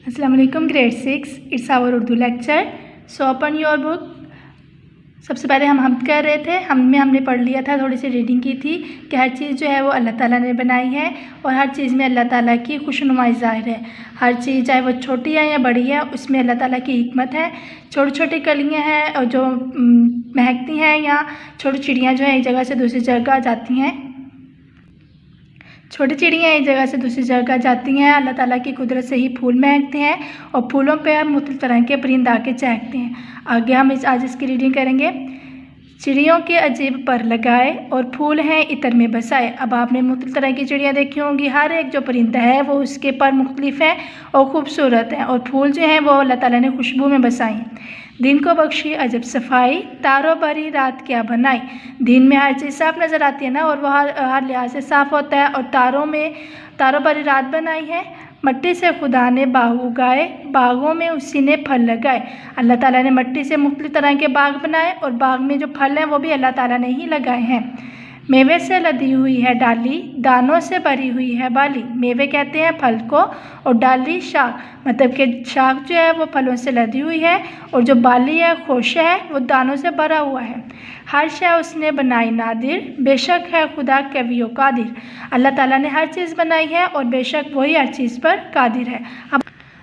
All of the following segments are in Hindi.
अस्सलाम वालेकुम grade 6 it's our Urdu lecture. So open your book. सबसे पहले हम हम्द कर रहे थे। हमने पढ़ लिया था, थोड़ी सी रीडिंग की थी कि हर चीज़ जो है वो अल्लाह ताला ने बनाई है और हर चीज़ में अल्लाह ताला की खुशनुमाई ज़ाहिर है। हर चीज़ चाहे वो छोटी है या बड़ी है उसमें अल्लाह ताला की हिकमत है। छोटी छोटी कलियाँ हैं और जो महकती हैं या छोटी चिड़ियाँ जो है एक जगह से दूसरी जगह जाती हैं, छोटी चिड़ियाँ एक जगह से दूसरी जगह जाती हैं। अल्लाह ताला की कुदरत से ही फूल महकते हैं और फूलों पे हम मुख्तलिफ तरह के परिंदे आके चहकते हैं। आगे हम आज इसकी रीडिंग करेंगे। चिड़ियों के अजीब पर लगाए और फूल हैं इतर में बसाए। अब आपने मुख्तलिफ तरह की चिड़ियाँ देखी होंगी। हर एक जो परिंदा है वो उसके पर मुख्तलिफ है और ख़ूबसूरत है, और फूल जो हैं वो अल्लाह ताला ने खुशबू में बसाई। दिन को बख्शी अजब सफाई, तारों भरी रात क्या बनाई। दिन में हर चीज़ साफ नज़र आती है ना, और वह हर लिहाज से साफ़ होता है। और तारों भरी रात बनाई है। मट्टी से खुदा ने बाग उगाए, बागों में उसी ने फल लगाए। अल्लाह ताला ने मट्टी से मुख्तलिफ तरह के बाग बनाए और बाग में जो फल हैं वो भी अल्लाह ताला ने ही लगाए हैं। मेवे से लदी हुई है डाली, दानों से भरी हुई है बाली। मेवे कहते हैं फल को और डाली शाख, मतलब कि शाख जो है वो फलों से लदी हुई है और जो बाली है खोशा है वो दानों से भरा हुआ है। हर शय उसने बनाई नादिर, बेशक है खुदा कवियो कादिर। अल्लाह ताला ने हर चीज़ बनाई है और बेशक वही हर चीज़ पर कादिर है।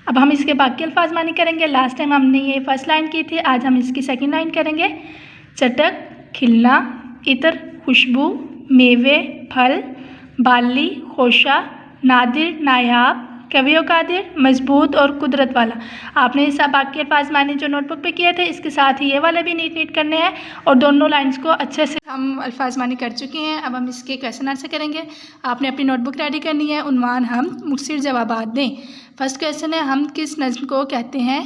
अब हम इसके बाकी अल्फाज मानी करेंगे। लास्ट टाइम हमने ये फर्स्ट लाइन की थी, आज हम इसकी सेकंड लाइन करेंगे। चटक, खिलना, इत्र, खुशबू, मेवे, फल, बाली, खोशा, नादिर, नायाब, कवियो कादिर, मजबूत और कुदरत वाला। आपने ये सब बाकी अल्फाज माने जो नोटबुक पे किए थे, इसके साथ ही ये वाले भी नीट करने हैं और दोनों लाइंस को अच्छे से हम अल्फाज मानी कर चुके हैं। अब हम इसके क्वेश्चन आंसर करेंगे। आपने अपनी नोटबुक रेडी करनी है। उन्वान हम मुख्तसर जवाबात दें। फर्स्ट क्वेश्चन है, हम किस नज़्म को कहते हैं?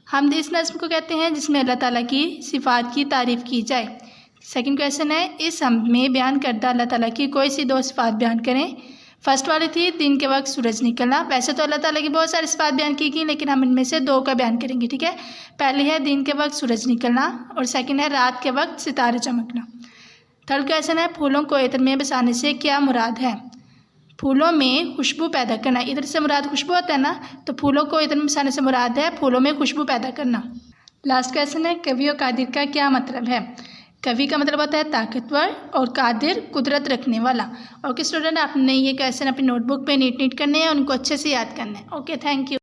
हम इस नज़्म को कहते हैं जिसमें अल्लाह ताला की सिफ़ात की तारीफ़ की जाए। सेकंड क्वेश्चन है, इस हम में बयान करदा अल्लाह ताला की कोई सी दो सिफ़ात बयान करें। फर्स्ट वाली थी दिन के वक्त सूरज निकलना। वैसे तो अल्लाह ताला की बहुत सारी सिफ़ात बयान की गई, लेकिन हम इनमें से दो का बयान करेंगे, ठीक है। पहली है दिन के वक्त सूरज निकलना और सेकंड है रात के वक्त सितारे चमकना। थर्ड क्वेश्चन है, फूलों को इत्र में बसाने से क्या मुराद है? फूलों में खुशबू पैदा करना। इत्र से मुराद खुशबू होता है ना, तो फूलों को इत्र में बसाने से मुराद है फूलों में खुशबू पैदा करना। लास्ट क्वेश्चन है, कवि और कादिर का क्या मतलब है? कवि का मतलब होता है ताकतवर और कादिर कुदरत रखने वाला। ओके स्टूडेंट, आपने ये क्वेश्चन अपनी नोटबुक पे नीट करने हैं, उनको अच्छे से याद करना है। Okay, thank you.